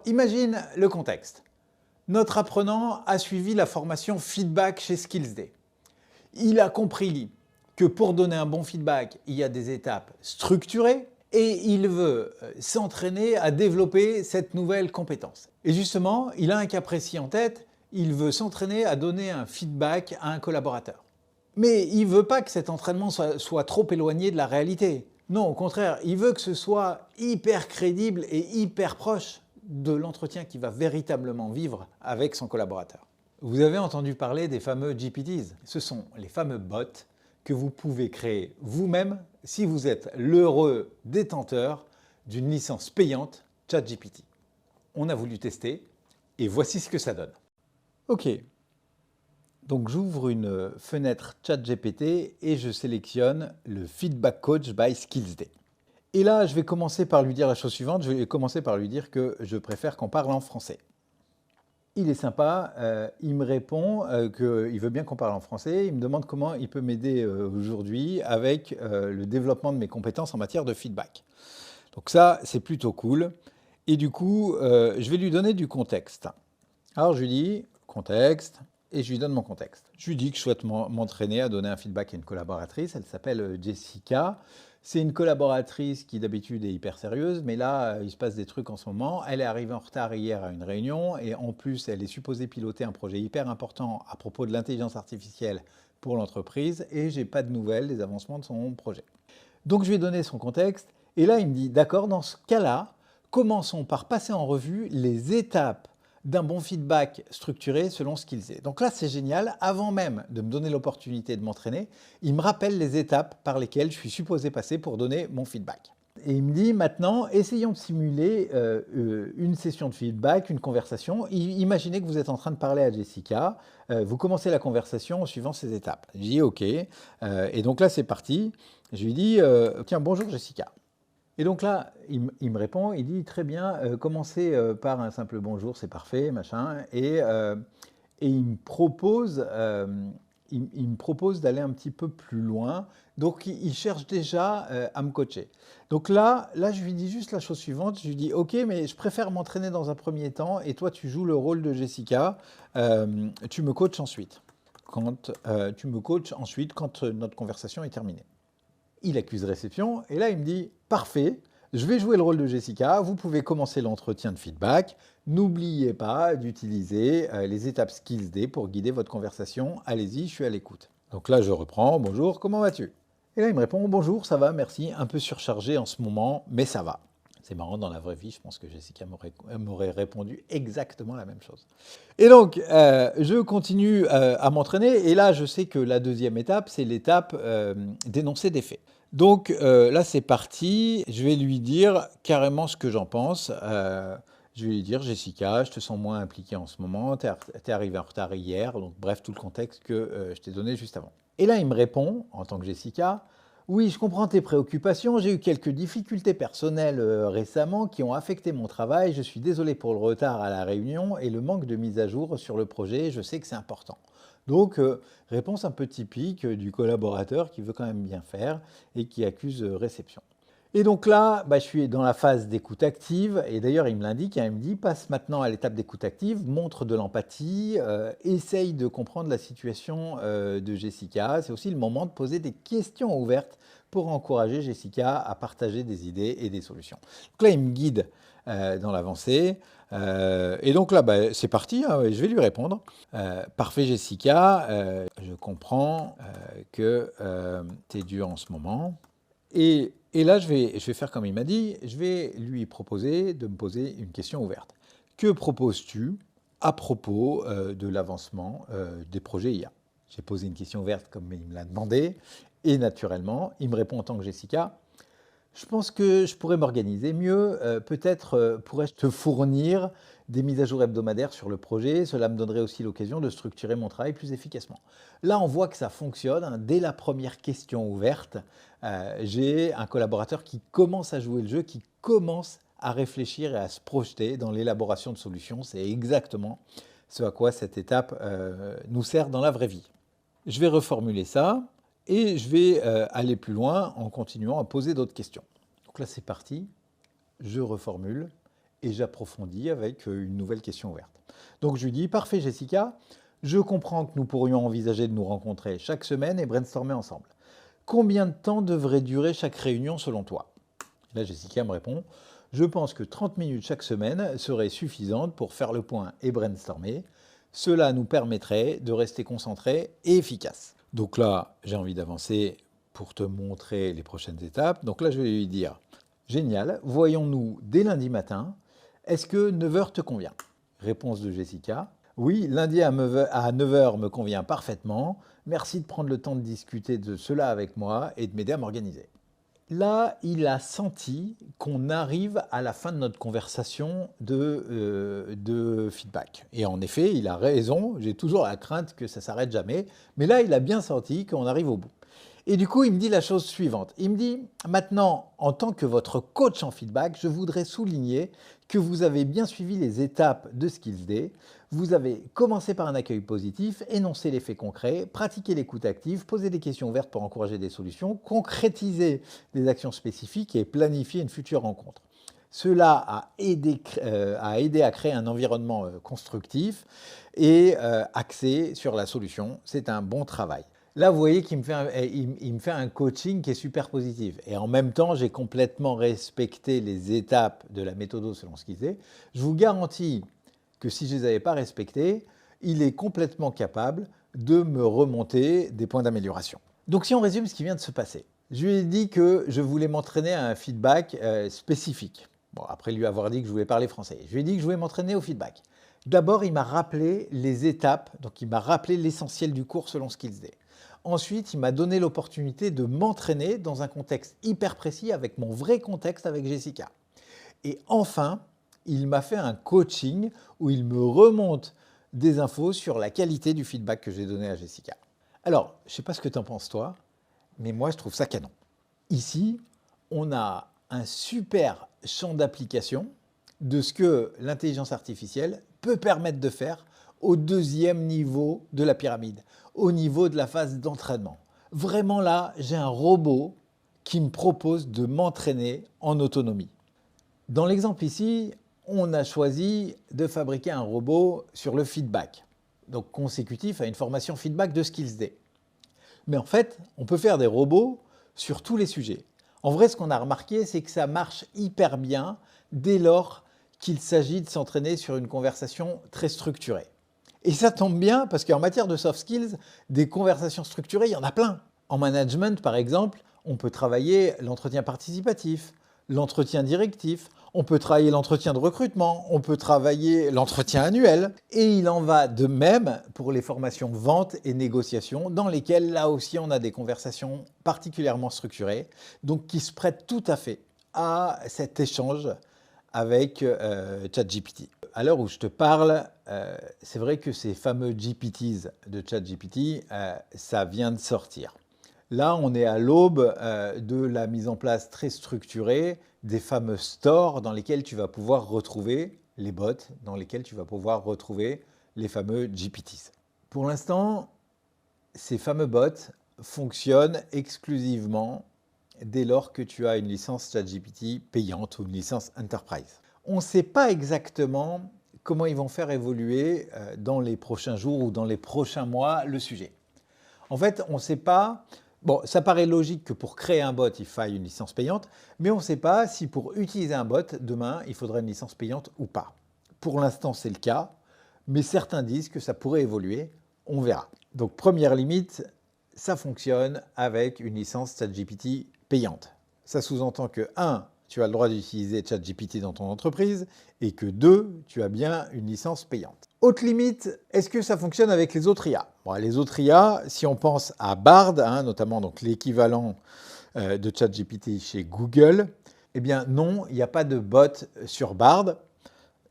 imagine le contexte. Notre apprenant a suivi la formation feedback chez SkillsD. Il a compris que pour donner un bon feedback, il y a des étapes structurées et il veut s'entraîner à développer cette nouvelle compétence. Et justement, il a un cas précis en tête, il veut s'entraîner à donner un feedback à un collaborateur. Mais il ne veut pas que cet entraînement soit trop éloigné de la réalité. Non, au contraire, il veut que ce soit hyper crédible et hyper proche de l'entretien qu'il va véritablement vivre avec son collaborateur. Vous avez entendu parler des fameux GPTs. Ce sont les fameux bots que vous pouvez créer vous-même si vous êtes l'heureux détenteur d'une licence payante ChatGPT. On a voulu tester et voici ce que ça donne. Ok, donc j'ouvre une fenêtre ChatGPT et je sélectionne le Feedback Coach by SkillsD. Et là, je vais commencer par lui dire la chose suivante, je vais commencer par lui dire que je préfère qu'on parle en français. Il est sympa, il me répond qu'il veut bien qu'on parle en français, il me demande comment il peut m'aider aujourd'hui avec le développement de mes compétences en matière de feedback. Donc ça, c'est plutôt cool. Et du coup, je vais lui donner du contexte. Alors je lui dis contexte et je lui donne mon contexte. Je lui dis que je souhaite m'entraîner à donner un feedback à une collaboratrice, elle s'appelle Jessica. C'est une collaboratrice qui d'habitude est hyper sérieuse, mais là, il se passe des trucs en ce moment. Elle est arrivée en retard hier à une réunion et en plus, elle est supposée piloter un projet hyper important à propos de l'intelligence artificielle pour l'entreprise et j'ai pas de nouvelles des avancements de son projet. Donc je lui ai donné son contexte et là, il me dit, d'accord, dans ce cas-là, commençons par passer en revue les étapes d'un bon feedback structuré selon ce qu'il sait. Donc là, c'est génial. Avant même de me donner l'opportunité de m'entraîner, il me rappelle les étapes par lesquelles je suis supposé passer pour donner mon feedback. Et il me dit maintenant, essayons de simuler une session de feedback, une conversation. Imaginez que vous êtes en train de parler à Jessica. Vous commencez la conversation en suivant ces étapes. Je dis OK. Et donc là, c'est parti. Je lui dis, tiens, bonjour Jessica. Et donc là, il me répond, il dit très bien, commencez par un simple bonjour, c'est parfait, machin. Et il me propose, d'aller un petit peu plus loin. Donc il cherche déjà à me coacher. Donc là, je lui dis juste la chose suivante. Je lui dis, ok, mais je préfère m'entraîner dans un premier temps et toi, tu joues le rôle de Jessica. Tu me coaches ensuite. Quand notre conversation est terminée. Il accuse réception et là il me dit « Parfait, je vais jouer le rôle de Jessica, vous pouvez commencer l'entretien de feedback. N'oubliez pas d'utiliser les étapes SkillsD pour guider votre conversation. Allez-y, je suis à l'écoute. » Donc là je reprends « Bonjour, comment vas-tu ?» Et là il me répond « Bonjour, ça va, merci, un peu surchargé en ce moment, mais ça va. » C'est marrant, dans la vraie vie, je pense que Jessica m'aurait répondu exactement la même chose. Et donc, je continue à m'entraîner. Et là, je sais que la deuxième étape, c'est l'étape d'énoncer des faits. Donc là, c'est parti. Je vais lui dire carrément ce que j'en pense. Je vais lui dire, Jessica, je te sens moins impliquée en ce moment. Tu es arrivée en retard hier. Donc, bref, tout le contexte que je t'ai donné juste avant. Et là, il me répond, en tant que Jessica, oui, je comprends tes préoccupations. J'ai eu quelques difficultés personnelles récemment qui ont affecté mon travail. Je suis désolé pour le retard à la réunion et le manque de mise à jour sur le projet. Je sais que c'est important. Donc, réponse un peu typique du collaborateur qui veut quand même bien faire et qui accuse réception. Et donc là, je suis dans la phase d'écoute active. Et d'ailleurs, il me l'indique, il me dit, passe maintenant à l'étape d'écoute active, montre de l'empathie, essaye de comprendre la situation de Jessica. C'est aussi le moment de poser des questions ouvertes pour encourager Jessica à partager des idées et des solutions. Donc là, il me guide dans l'avancée. Et donc là, c'est parti, hein, je vais lui répondre. Parfait Jessica, je comprends que tu es dur en ce moment. Et là, je vais faire comme il m'a dit, je vais lui proposer de me poser une question ouverte. Que proposes-tu à propos de l'avancement des projets IA? J'ai posé une question ouverte comme il me l'a demandé, et naturellement, il me répond en tant que Jessica, je pense que je pourrais m'organiser mieux, peut-être pourrais-je te fournir des mises à jour hebdomadaires sur le projet, cela me donnerait aussi l'occasion de structurer mon travail plus efficacement. Là, on voit que ça fonctionne, hein. Dès la première question ouverte, j'ai un collaborateur qui commence à jouer le jeu, qui commence à réfléchir et à se projeter dans l'élaboration de solutions. C'est exactement ce à quoi cette étape nous sert dans la vraie vie. Je vais reformuler ça. Et je vais aller plus loin en continuant à poser d'autres questions. Donc là, c'est parti. Je reformule et j'approfondis avec une nouvelle question ouverte. Donc je lui dis, parfait Jessica, je comprends que nous pourrions envisager de nous rencontrer chaque semaine et brainstormer ensemble. Combien de temps devrait durer chaque réunion selon toi? Là, Jessica me répond, je pense que 30 minutes chaque semaine seraient suffisantes pour faire le point et brainstormer. Cela nous permettrait de rester concentrés et efficaces. Donc là, j'ai envie d'avancer pour te montrer les prochaines étapes. Donc là, je vais lui dire, génial, voyons-nous dès lundi matin. Est-ce que 9 heures te convient? Réponse de Jessica. Oui, lundi à 9 heures me convient parfaitement. Merci de prendre le temps de discuter de cela avec moi et de m'aider à m'organiser. Là, il a senti qu'on arrive à la fin de notre conversation de feedback. Et en effet, il a raison, j'ai toujours la crainte que ça ne s'arrête jamais. Mais là, il a bien senti qu'on arrive au bout. Et du coup, il me dit la chose suivante. Il me dit, maintenant, en tant que votre coach en feedback, je voudrais souligner que vous avez bien suivi les étapes de Skills Day. Vous avez commencé par un accueil positif, énoncé les faits concrets, pratiqué l'écoute active, posé des questions ouvertes pour encourager des solutions, concrétisé des actions spécifiques et planifié une future rencontre. Cela a aidé à créer un environnement constructif et axé sur la solution. C'est un bon travail. Là, vous voyez qu'il me fait un coaching qui est super positif. Et en même temps, j'ai complètement respecté les étapes de la méthode selon ce qu'il disait. Je vous garantis que si je ne les avais pas respectées, il est complètement capable de me remonter des points d'amélioration. Donc si on résume ce qui vient de se passer, je lui ai dit que je voulais m'entraîner à un feedback spécifique. Bon, après lui avoir dit que je voulais parler français. Je lui ai dit que je voulais m'entraîner au feedback. D'abord, il m'a rappelé les étapes, donc il m'a rappelé l'essentiel du cours selon ce qu'il disait. Ensuite, il m'a donné l'opportunité de m'entraîner dans un contexte hyper précis avec mon vrai contexte avec Jessica. Et enfin, il m'a fait un coaching où il me remonte des infos sur la qualité du feedback que j'ai donné à Jessica. Alors, je ne sais pas ce que tu en penses toi, mais moi je trouve ça canon. Ici, on a un super champ d'application de ce que l'intelligence artificielle peut permettre de faire au deuxième niveau de la pyramide, au niveau de la phase d'entraînement. Vraiment là, j'ai un robot qui me propose de m'entraîner en autonomie. Dans l'exemple ici, on a choisi de fabriquer un robot sur le feedback, donc consécutif à une formation feedback de Skills Day. Mais en fait, on peut faire des robots sur tous les sujets. En vrai, ce qu'on a remarqué, c'est que ça marche hyper bien dès lors qu'il s'agit de s'entraîner sur une conversation très structurée. Et ça tombe bien parce qu'en matière de soft skills, des conversations structurées, il y en a plein. En management, par exemple, on peut travailler l'entretien participatif, l'entretien directif, on peut travailler l'entretien de recrutement, on peut travailler l'entretien annuel. Et il en va de même pour les formations vente et négociation, dans lesquelles là aussi on a des conversations particulièrement structurées, donc qui se prêtent tout à fait à cet échange avec ChatGPT. À l'heure où je te parle, c'est vrai que ces fameux GPTs de ChatGPT, ça vient de sortir. Là, on est à l'aube de la mise en place très structurée des fameux stores dans lesquels tu vas pouvoir retrouver les bots, dans lesquels tu vas pouvoir retrouver les fameux GPTs. Pour l'instant, ces fameux bots fonctionnent exclusivement dès lors que tu as une licence ChatGPT payante ou une licence Enterprise. On ne sait pas exactement comment ils vont faire évoluer dans les prochains jours ou dans les prochains mois le sujet. En fait, on ne sait pas. Bon, ça paraît logique que pour créer un bot, il faille une licence payante, mais on ne sait pas si pour utiliser un bot, demain, il faudra une licence payante ou pas. Pour l'instant, c'est le cas, mais certains disent que ça pourrait évoluer. On verra. Donc, première limite, ça fonctionne avec une licence ChatGPT payante. Ça sous-entend que 1, tu as le droit d'utiliser ChatGPT dans ton entreprise et que 2, tu as bien une licence payante. Autre limite, est-ce que ça fonctionne avec les autres IA? Bon, les autres IA, si on pense à Bard, notamment donc l'équivalent de ChatGPT chez Google, eh bien non, il n'y a pas de bot sur Bard.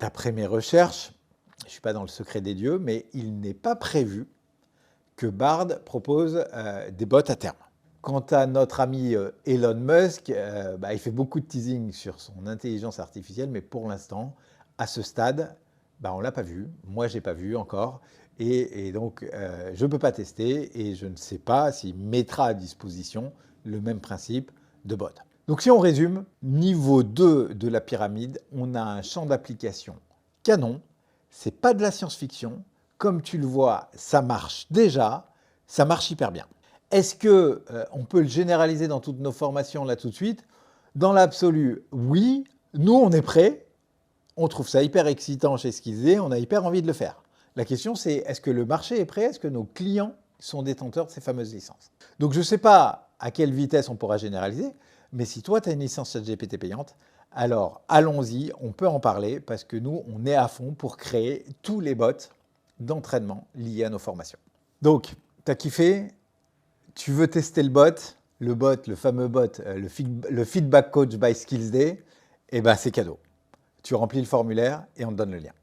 D'après mes recherches, je ne suis pas dans le secret des dieux, mais il n'est pas prévu que Bard propose des bots à terme. Quant à notre ami Elon Musk, il fait beaucoup de teasing sur son intelligence artificielle, mais pour l'instant, à ce stade, on ne l'a pas vu. Moi, je n'ai pas vu encore. Et donc, je ne peux pas tester et je ne sais pas s'il mettra à disposition le même principe de bot. Donc si on résume, niveau 2 de la pyramide, on a un champ d'application canon, c'est pas de la science-fiction, comme tu le vois, ça marche déjà, ça marche hyper bien. Est-ce qu'on peut le généraliser dans toutes nos formations là tout de suite? Dans l'absolu, oui, nous on est prêts, on trouve ça hyper excitant chez Skillsday, on a hyper envie de le faire. La question c'est, est-ce que le marché est prêt? Est-ce que nos clients sont détenteurs de ces fameuses licences? Donc je ne sais pas à quelle vitesse on pourra généraliser, mais si toi tu as une licence ChatGPT payante, alors allons-y, on peut en parler parce que nous on est à fond pour créer tous les bots d'entraînement liés à nos formations. Donc, tu as kiffé? Tu veux tester le fameux bot, le Feedback Coach by Skillsday? Eh bien c'est cadeau. Tu remplis le formulaire et on te donne le lien.